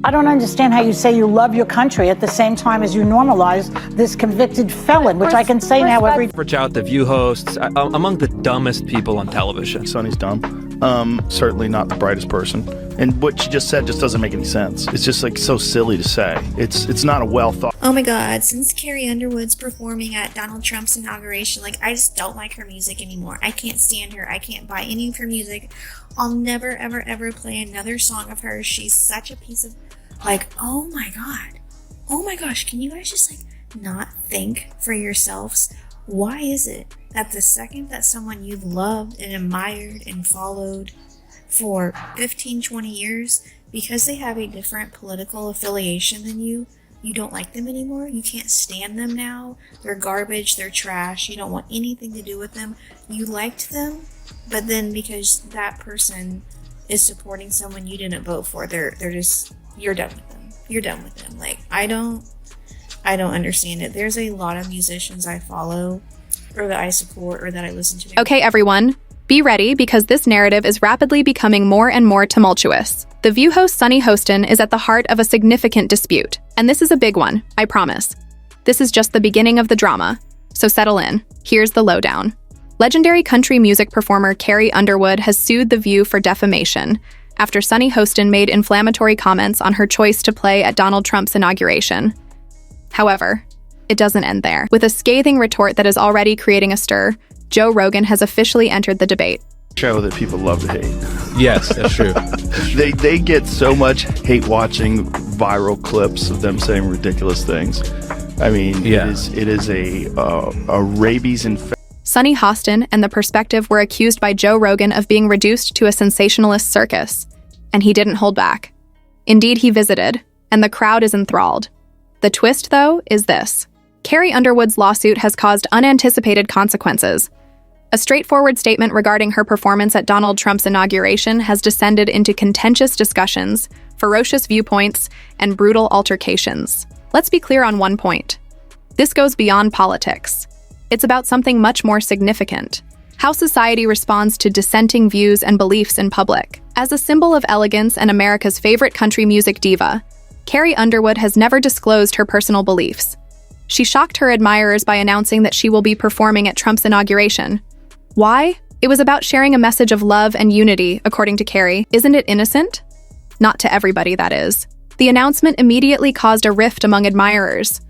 I don't understand how you say you love your country at the same time as you normalize this convicted felon, which I can say now every... Average out the View hosts, among the dumbest people on television. Sunny's dumb. Certainly not the brightest person. And what she just said just doesn't make any sense. It's just like so silly to say. It's not a well thought. Oh my god, since Carrie Underwood's performing at Donald Trump's inauguration, like, I just don't like her music anymore. I can't stand her. I can't buy any of her music. I'll never, ever, ever play another song of hers. She's such a piece of, like, oh my god. Oh my gosh, can you guys just, like, not think for yourselves? Why is it that the second that someone you've loved and admired and followed for 15, 20 years, because they have a different political affiliation than you don't like them anymore? You can't stand them now. They're garbage, they're trash, you don't want anything to do with them. You liked them, but then because that person is supporting someone you didn't vote for, they're just, you're done with them. You're done with them. Like, I don't understand it. There's a lot of musicians I follow, or that I support, or that I listen to. Okay, everyone. Be ready, because this narrative is rapidly becoming more and more tumultuous. The View host Sunny Hostin is at the heart of a significant dispute, and this is a big one, I promise. This is just the beginning of the drama, so settle in. Here's the lowdown. Legendary country music performer Carrie Underwood has sued The View for defamation after Sunny Hostin made inflammatory comments on her choice to play at Donald Trump's inauguration. However, it doesn't end there. With a scathing retort that is already creating a stir, Joe Rogan has officially entered the debate. Show that people love to hate. Yes, that's true. They get so much hate watching viral clips of them saying ridiculous things. I mean, yeah. it is a rabies infection. Sunny Hostin and The Perspective were accused by Joe Rogan of being reduced to a sensationalist circus, and he didn't hold back. Indeed, he visited, and the crowd is enthralled. The twist, though, is this. Carrie Underwood's lawsuit has caused unanticipated consequences. A straightforward statement regarding her performance at Donald Trump's inauguration has descended into contentious discussions, ferocious viewpoints, and brutal altercations. Let's be clear on one point. This goes beyond politics. It's about something much more significant: how society responds to dissenting views and beliefs in public. As a symbol of elegance and America's favorite country music diva, Carrie Underwood has never disclosed her personal beliefs. She shocked her admirers by announcing that she will be performing at Trump's inauguration. Why? It was about sharing a message of love and unity, according to Carrie. Isn't it innocent? Not to everybody, that is. The announcement immediately caused a rift among admirers.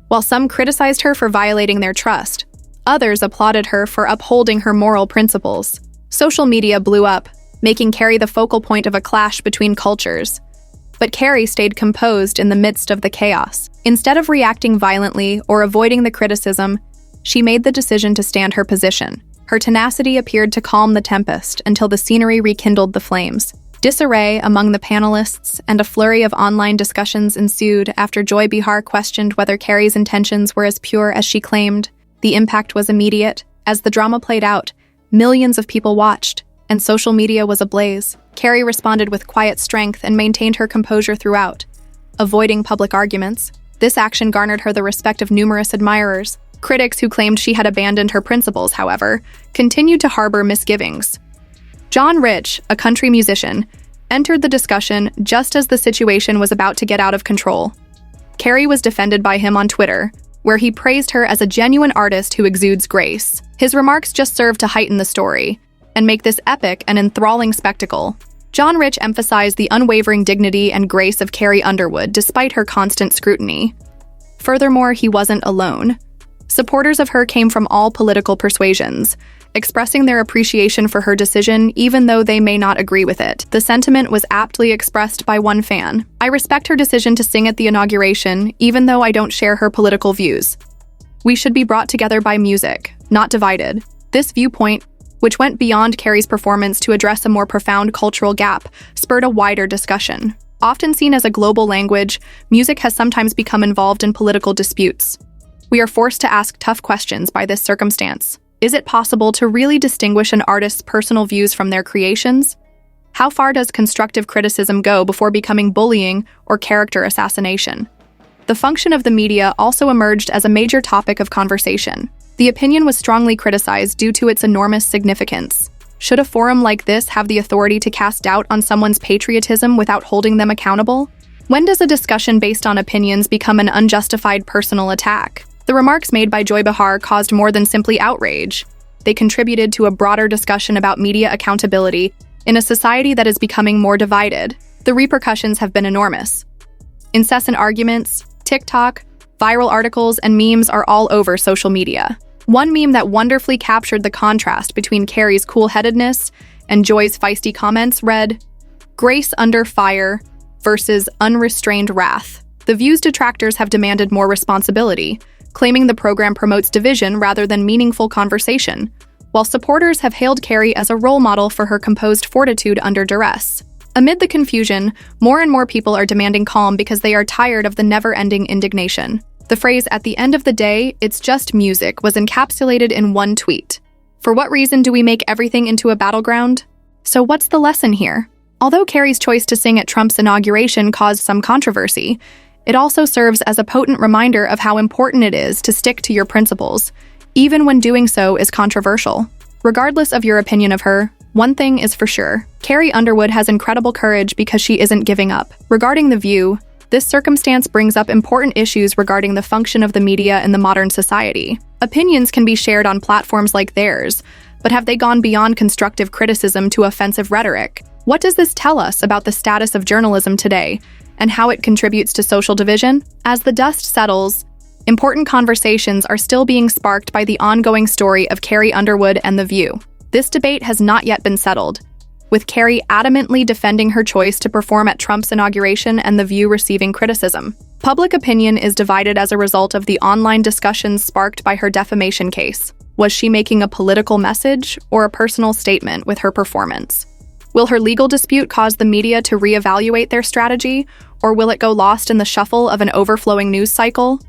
While some criticized her for violating their trust, others applauded her for upholding her moral principles. Social media blew up, making Carrie the focal point of a clash between cultures. But Carrie stayed composed in the midst of the chaos. Instead of reacting violently or avoiding the criticism, she made the decision to stand her position. Her tenacity appeared to calm the tempest until the scenery rekindled the flames. Disarray among the panelists and a flurry of online discussions ensued after Joy Behar questioned whether Carrie's intentions were as pure as she claimed. The impact was immediate. As the drama played out, millions of people watched, and social media was ablaze. Carrie responded with quiet strength and maintained her composure throughout, avoiding public arguments. This action garnered her the respect of numerous admirers. Critics who claimed she had abandoned her principles, however, continued to harbor misgivings. John Rich, a country musician, entered the discussion just as the situation was about to get out of control. Carrie was defended by him on Twitter, where he praised her as a genuine artist who exudes grace. His remarks just served to heighten the story and make this epic and enthralling spectacle. John Rich emphasized the unwavering dignity and grace of Carrie Underwood despite her constant scrutiny. Furthermore, he wasn't alone. Supporters of her came from all political persuasions, expressing their appreciation for her decision even though they may not agree with it. The sentiment was aptly expressed by one fan. "I respect her decision to sing at the inauguration, even though I don't share her political views. We should be brought together by music, not divided." This viewpoint, which went beyond Carrie's performance to address a more profound cultural gap, spurred a wider discussion. Often seen as a global language, music has sometimes become involved in political disputes. We are forced to ask tough questions by this circumstance. Is it possible to really distinguish an artist's personal views from their creations? How far does constructive criticism go before becoming bullying or character assassination? The function of the media also emerged as a major topic of conversation. The opinion was strongly criticized due to its enormous significance. Should a forum like this have the authority to cast doubt on someone's patriotism without holding them accountable? When does a discussion based on opinions become an unjustified personal attack? The remarks made by Joy Behar caused more than simply outrage. They contributed to a broader discussion about media accountability in a society that is becoming more divided. The repercussions have been enormous. Incessant arguments, TikTok, viral articles, and memes are all over social media. One meme that wonderfully captured the contrast between Carrie's cool-headedness and Joy's feisty comments read, "Grace under fire versus unrestrained wrath." The View's detractors have demanded more responsibility, claiming the program promotes division rather than meaningful conversation, while supporters have hailed Carrie as a role model for her composed fortitude under duress. Amid the confusion, more and more people are demanding calm because they are tired of the never-ending indignation. The phrase, "at the end of the day, it's just music," was encapsulated in one tweet. For what reason do we make everything into a battleground? So what's the lesson here? Although Carrie's choice to sing at Trump's inauguration caused some controversy, it also serves as a potent reminder of how important it is to stick to your principles, even when doing so is controversial. Regardless of your opinion of her, one thing is for sure. Carrie Underwood has incredible courage because she isn't giving up. Regarding The View, this circumstance brings up important issues regarding the function of the media in the modern society. Opinions can be shared on platforms like theirs, but have they gone beyond constructive criticism to offensive rhetoric? What does this tell us about the status of journalism today and how it contributes to social division? As the dust settles, important conversations are still being sparked by the ongoing story of Carrie Underwood and The View. This debate has not yet been settled, with Carrie adamantly defending her choice to perform at Trump's inauguration and The View receiving criticism. Public opinion is divided as a result of the online discussions sparked by her defamation case. Was she making a political message or a personal statement with her performance? Will her legal dispute cause the media to reevaluate their strategy, or will it go lost in the shuffle of an overflowing news cycle?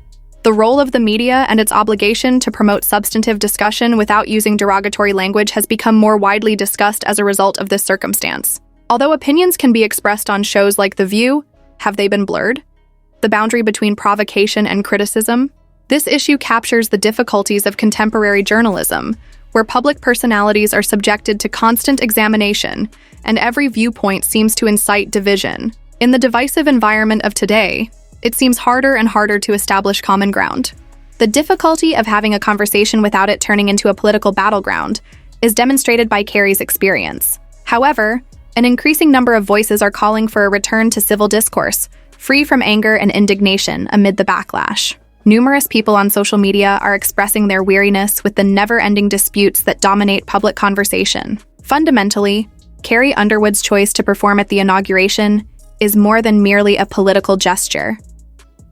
The role of the media and its obligation to promote substantive discussion without using derogatory language has become more widely discussed as a result of this circumstance. Although opinions can be expressed on shows like The View, have they been blurred? The boundary between provocation and criticism? This issue captures the difficulties of contemporary journalism, where public personalities are subjected to constant examination, and every viewpoint seems to incite division. In the divisive environment of today, it seems harder and harder to establish common ground. The difficulty of having a conversation without it turning into a political battleground is demonstrated by Carrie's experience. However, an increasing number of voices are calling for a return to civil discourse, free from anger and indignation amid the backlash. Numerous people on social media are expressing their weariness with the never-ending disputes that dominate public conversation. Fundamentally, Carrie Underwood's choice to perform at the inauguration is more than merely a political gesture.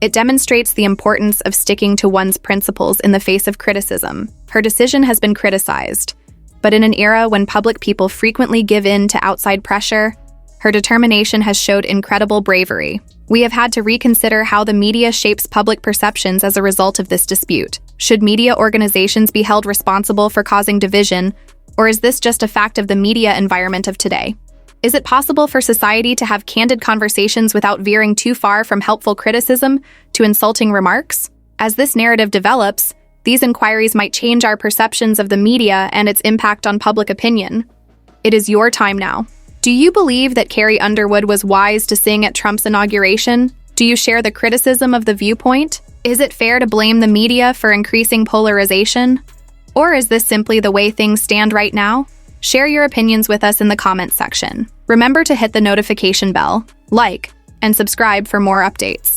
It demonstrates the importance of sticking to one's principles in the face of criticism. Her decision has been criticized, but in an era when public people frequently give in to outside pressure, her determination has showed incredible bravery. We have had to reconsider how the media shapes public perceptions as a result of this dispute. Should media organizations be held responsible for causing division, or is this just a fact of the media environment of today? Is it possible for society to have candid conversations without veering too far from helpful criticism to insulting remarks? As this narrative develops, these inquiries might change our perceptions of the media and its impact on public opinion. It is your time now. Do you believe that Carrie Underwood was wise to sing at Trump's inauguration? Do you share the criticism of the viewpoint? Is it fair to blame the media for increasing polarization? Or is this simply the way things stand right now? Share your opinions with us in the comments section. Remember to hit the notification bell, like, and subscribe for more updates.